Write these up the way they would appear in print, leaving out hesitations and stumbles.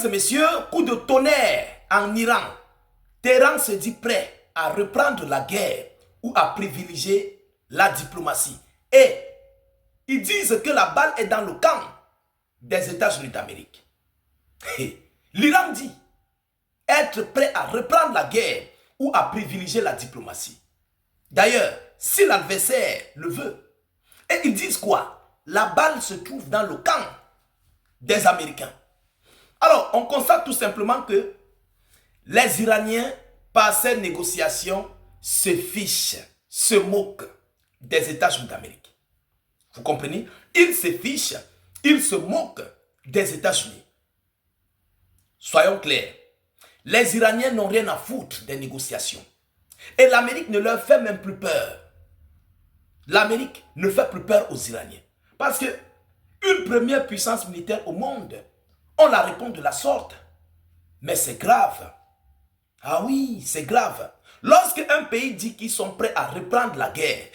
et messieurs, coup de tonnerre en Iran. Téhéran se dit prêt à reprendre la guerre ou à privilégier la diplomatie. Et ils disent que la balle est dans le camp des États-Unis d'Amérique. L'Iran dit être prêt à reprendre la guerre ou à privilégier la diplomatie. D'ailleurs, si l'adversaire le veut, et ils disent quoi? La balle se trouve dans le camp des Américains. Alors, on constate tout simplement que les Iraniens, par ces négociations, se fichent, se moquent des États-Unis d'Amérique. Vous comprenez? Ils se fichent, ils se moquent des États-Unis. Soyons clairs, les Iraniens n'ont rien à foutre des négociations. Et l'Amérique ne leur fait même plus peur. L'Amérique ne fait plus peur aux Iraniens. Parce que une première puissance militaire au monde, on la répond de la sorte. Mais c'est grave. Ah oui, c'est grave. Lorsque un pays dit qu'ils sont prêts à reprendre la guerre,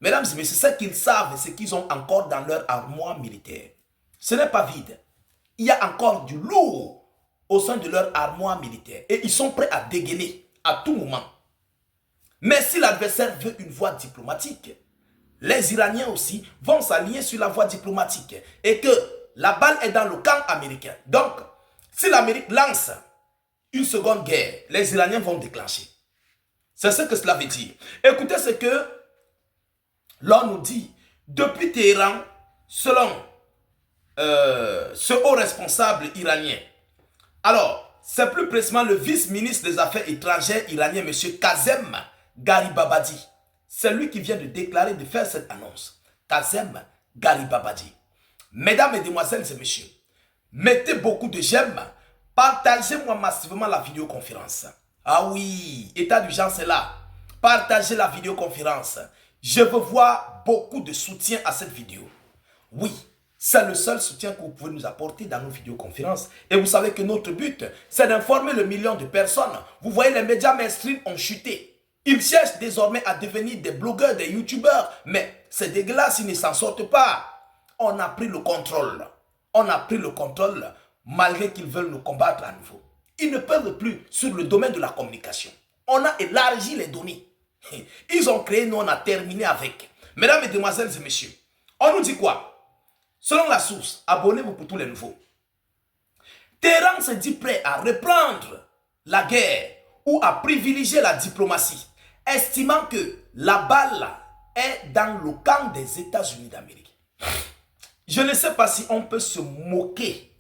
mesdames et messieurs, c'est ce qu'ils savent, c'est qu'ils ont encore dans leur armoire militaire. Ce n'est pas vide. Il y a encore du lourd au sein de leur armoire militaire. Et ils sont prêts à dégainer à tout moment. Mais si l'adversaire veut une voie diplomatique, les Iraniens aussi vont s'aligner sur la voie diplomatique. Et que la balle est dans le camp américain. Donc, si l'Amérique lance une seconde guerre, les Iraniens vont déclencher. C'est ce que cela veut dire. Écoutez ce que l'on nous dit depuis Téhéran, selon ce haut responsable iranien. Alors, c'est plus précisément le vice-ministre des Affaires étrangères iranien, M. Kazem Garibabadi. C'est lui qui vient de déclarer, de faire cette annonce. Kazem Garibabadi. Mesdames, Mesdemoiselles et Messieurs, mettez beaucoup de j'aime. Partagez-moi massivement la vidéoconférence. Ah oui, état d'urgence est là. Partagez la vidéoconférence. Je veux voir beaucoup de soutien à cette vidéo. Oui, c'est le seul soutien que vous pouvez nous apporter dans nos vidéoconférences. Et vous savez que notre but, c'est d'informer le million de personnes. Vous voyez, les médias mainstream ont chuté. Ils cherchent désormais à devenir des blogueurs, des youtubeurs. Mais c'est dégueulasse, ils ne s'en sortent pas. On a pris le contrôle. On a pris le contrôle malgré qu'ils veulent nous combattre à nouveau. Ils ne peuvent plus sur le domaine de la communication. On a élargi les données. Ils ont créé, nous on a terminé avec. Mesdames, Mesdemoiselles et Messieurs, on nous dit quoi? Selon la source, abonnez-vous pour tous les nouveaux. Téhéran se dit prêt à reprendre la guerre ou à privilégier la diplomatie, estimant que la balle est dans le camp des États-Unis d'Amérique. Je ne sais pas si on peut se moquer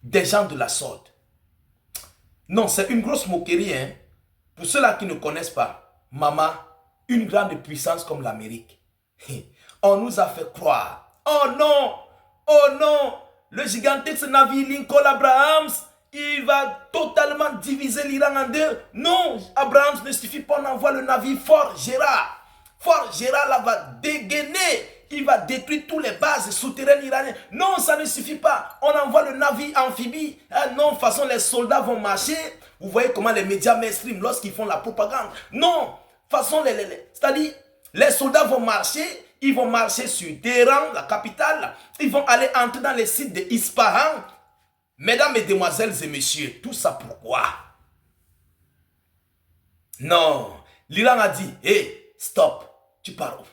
des gens de la sorte. Non, c'est une grosse moquerie. Hein? Pour ceux-là qui ne connaissent pas, maman, une grande puissance comme l'Amérique, on nous a fait croire. Oh non, le gigantesque navire Lincoln Abrahams, il va totalement diviser l'Iran en deux. Non, Abrahams ne suffit pas, on envoie le navire Fort Gérard. Fort Gérard là va dégainer. Il va détruire toutes les bases souterraines iraniennes. Non, ça ne suffit pas. On envoie le navire amphibie. Ah non, de toute façon, les soldats vont marcher. Vous voyez comment les médias mainstream, lorsqu'ils font la propagande. Non, de toute façon, c'est-à-dire, les soldats vont marcher. Ils vont marcher sur Téhéran, la capitale. Ils vont aller entrer dans les sites de Ispahan. Mesdames, Mesdemoiselles et Messieurs, tout ça pourquoi? Non, l'Iran a dit, hé, stop, tu pars où?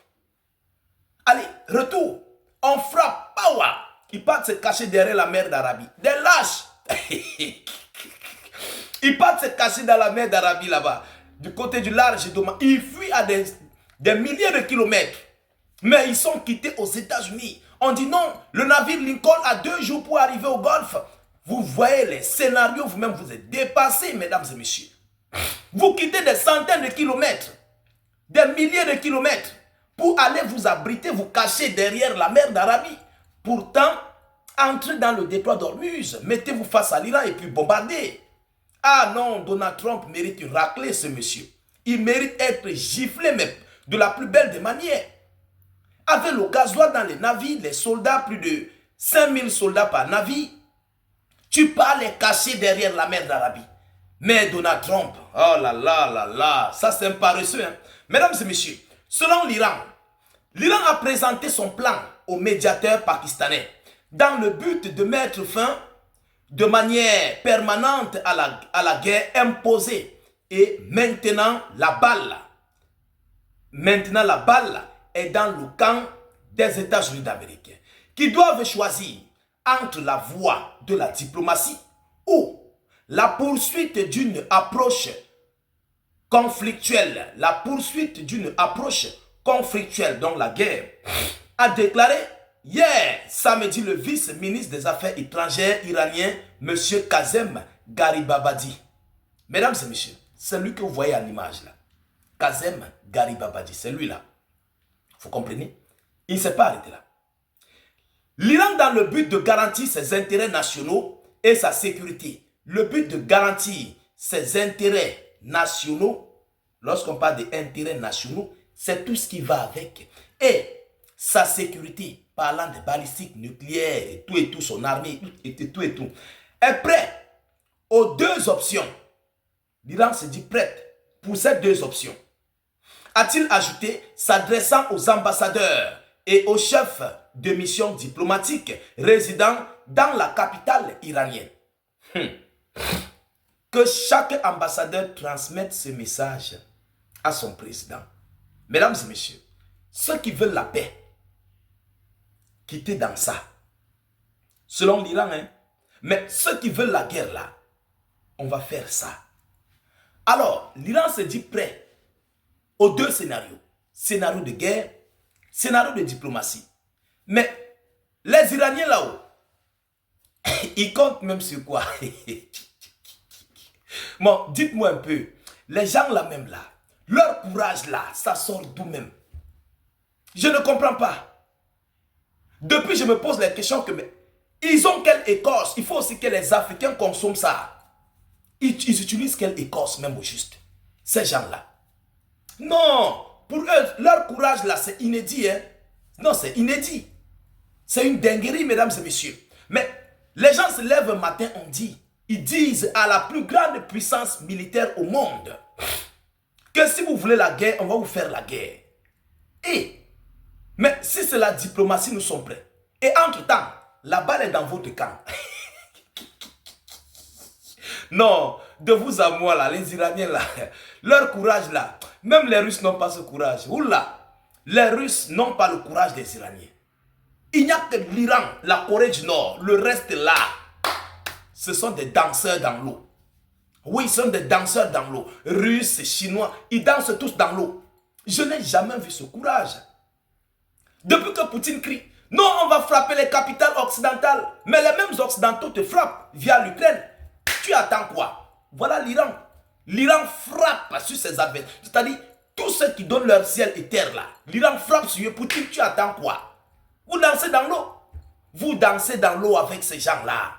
Allez, retour. On frappe. Power. Ils partent se cacher derrière la mer d'Arabie. Des lâches. Ils partent se cacher dans la mer d'Arabie là-bas. Du côté du large d'Oman. Ils fuient à des milliers de kilomètres. Mais ils sont quittés aux États-Unis. On dit non, le navire Lincoln a 2 jours pour arriver au Golfe. Vous voyez les scénarios, vous-même vous êtes dépassés, mesdames et messieurs. Vous quittez des centaines de kilomètres, des milliers de kilomètres, pour aller vous abriter, vous cacher derrière la mer d'Arabie. Pourtant, entrez dans le détroit d'Ormuz, mettez-vous face à l'Iran et puis bombardez. Ah non, Donald Trump mérite une raclée, ce monsieur. Il mérite d'être giflé, mais de la plus belle des manières. Avec le gasoil dans les navires, les soldats, plus de 5000 soldats par navire, tu peux les cacher derrière la mer d'Arabie. Mais Donald Trump, oh là là là là, ça c'est un paresseux. Hein? Mesdames et messieurs, selon l'Iran, l'Iran a présenté son plan aux médiateurs pakistanais dans le but de mettre fin de manière permanente à la guerre imposée. Et maintenant, la balle est dans le camp des États-Unis d'Amérique, qui doivent choisir entre la voie de la diplomatie ou la poursuite d'une approche conflictuelle. La poursuite d'une approche conflictuelle dans la guerre, a déclaré hier, samedi, le vice-ministre des Affaires étrangères iranien, M. Kazem Garibabadi. Mesdames et messieurs, c'est lui que vous voyez à l'image là. Kazem Garibabadi, c'est lui là. Vous comprenez? Il ne s'est pas arrêté là. L'Iran, dans le but de garantir ses intérêts nationaux et sa sécurité, le but de garantir ses intérêts nationaux, lorsqu'on parle d'intérêts nationaux, c'est tout ce qui va avec. Et sa sécurité, parlant des balistiques nucléaires et tout, son armée et tout, est prêt aux deux options. L'Iran se dit prête pour ces deux options. A-t-il ajouté, s'adressant aux ambassadeurs et aux chefs de mission diplomatique résidant dans la capitale iranienne. Que chaque ambassadeur transmette ce message à son président. Mesdames et messieurs, ceux qui veulent la paix, quittez dans ça. Selon l'Iran, hein. Mais ceux qui veulent la guerre là, on va faire ça. Alors, l'Iran se dit prêt aux deux scénarios. Scénario de guerre, scénario de diplomatie. Mais les Iraniens là-haut, ils comptent même sur quoi? Bon, dites-moi un peu, les gens là même là, leur courage là, ça sort d'où même? Je ne comprends pas. Depuis, je me pose la question que, mais, ils ont quelle écorce? Il faut aussi que les Africains consomment ça. Ils utilisent quelle écorce même au juste? Ces gens-là. Non, pour eux, leur courage là, c'est inédit. Hein? Non, c'est inédit. C'est une dinguerie, mesdames et messieurs. Mais les gens se lèvent un matin, on dit, ils disent à la plus grande puissance militaire au monde que si vous voulez la guerre, on va vous faire la guerre. Mais si c'est la diplomatie, nous sommes prêts. Et entre-temps, la balle est dans votre camp. Non, de vous à moi là, les Iraniens là, leur courage là, même les Russes n'ont pas ce courage. Oula, les Russes n'ont pas le courage des Iraniens. Il n'y a que l'Iran, la Corée du Nord, le reste là, ce sont des danseurs dans l'eau. Oui, ce sont des danseurs dans l'eau. Russes, Chinois, ils dansent tous dans l'eau. Je n'ai jamais vu ce courage. Depuis que Poutine crie, non, on va frapper les capitales occidentales, mais les mêmes occidentaux te frappent via l'Ukraine. Tu attends quoi? Voilà l'Iran. L'Iran frappe sur ses adversaires. C'est-à-dire, tous ceux qui donnent leur ciel et terre là, l'Iran frappe sur eux. Poutine, tu attends quoi? Vous dansez dans l'eau. Vous dansez dans l'eau avec ces gens-là.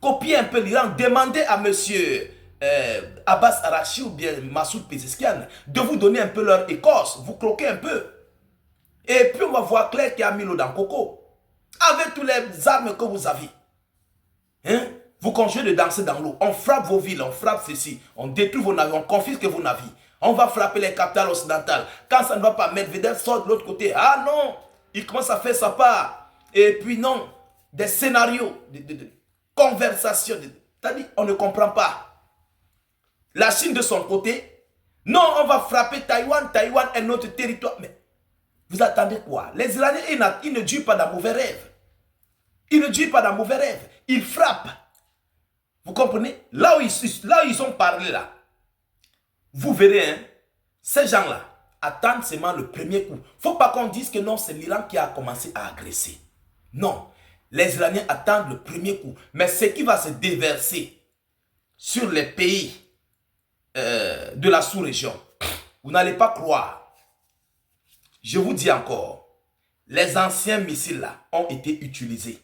Copiez un peu l'Iran. Demandez à monsieur Abbas Arachi ou bien Massoud Pezeshkian de vous donner un peu leur écorce. Vous croquez un peu. Et puis on va voir clair qui a mis l'eau dans le coco. Avec toutes les armes que vous avez. Hein? Vous continuez de danser dans l'eau. On frappe vos villes, on frappe ceci. On détruit vos navires, on confisque vos navires. On va frapper les capitales occidentales. Quand ça ne va pas, Medvedev sort de l'autre côté. Ah non, il commence à faire sa part. Et puis non, des scénarios, de conversations. C'est-à-dire, on ne comprend pas. La Chine de son côté, non, on va frapper Taïwan. Taïwan est notre territoire. Mais vous attendez quoi? Les Iraniens, ils ne durent pas dans mauvais rêves. Ils ne durent pas dans mauvais rêves. Ils frappent. Vous comprenez? Là où ils ont parlé là, vous verrez, hein, ces gens-là attendent seulement le premier coup. Il ne faut pas qu'on dise que non, c'est l'Iran qui a commencé à agresser. Non, les Iraniens attendent le premier coup. Mais ce qui va se déverser sur les pays de la sous-région, vous n'allez pas croire. Je vous dis encore, les anciens missiles là ont été utilisés.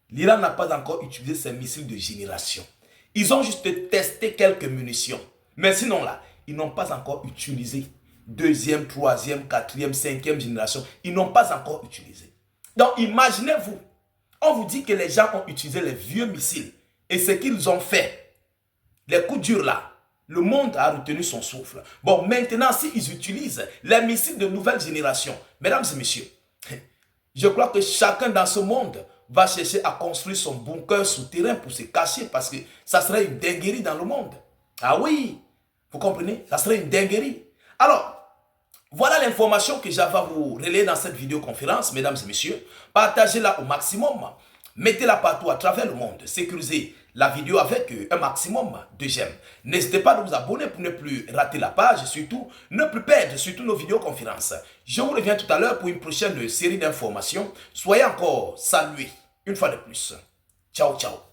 L'Iran n'a pas encore utilisé ces missiles de génération. Ils ont juste testé quelques munitions. Mais sinon là, ils n'ont pas encore utilisé deuxième, troisième, quatrième, cinquième génération. Ils n'ont pas encore utilisé. Donc imaginez-vous, on vous dit que les gens ont utilisé les vieux missiles. Et ce qu'ils ont fait, les coups durs là, le monde a retenu son souffle. Bon, maintenant, s'ils utilisent les missiles de nouvelle génération, mesdames et messieurs, je crois que chacun dans ce monde va chercher à construire son bunker souterrain pour se cacher parce que ça serait une dinguerie dans le monde. Ah oui, vous comprenez? Ça serait une dinguerie. Alors, voilà l'information que j'avais à vous relayer dans cette vidéoconférence, mesdames et messieurs. Partagez-la au maximum. Mettez-la partout à travers le monde. Sécurisez la vidéo avec un maximum de j'aime. N'hésitez pas à vous abonner pour ne plus rater la page et surtout ne plus perdre surtout nos vidéoconférences. Je vous reviens tout à l'heure pour une prochaine série d'informations. Soyez encore salués une fois de plus. Ciao, ciao.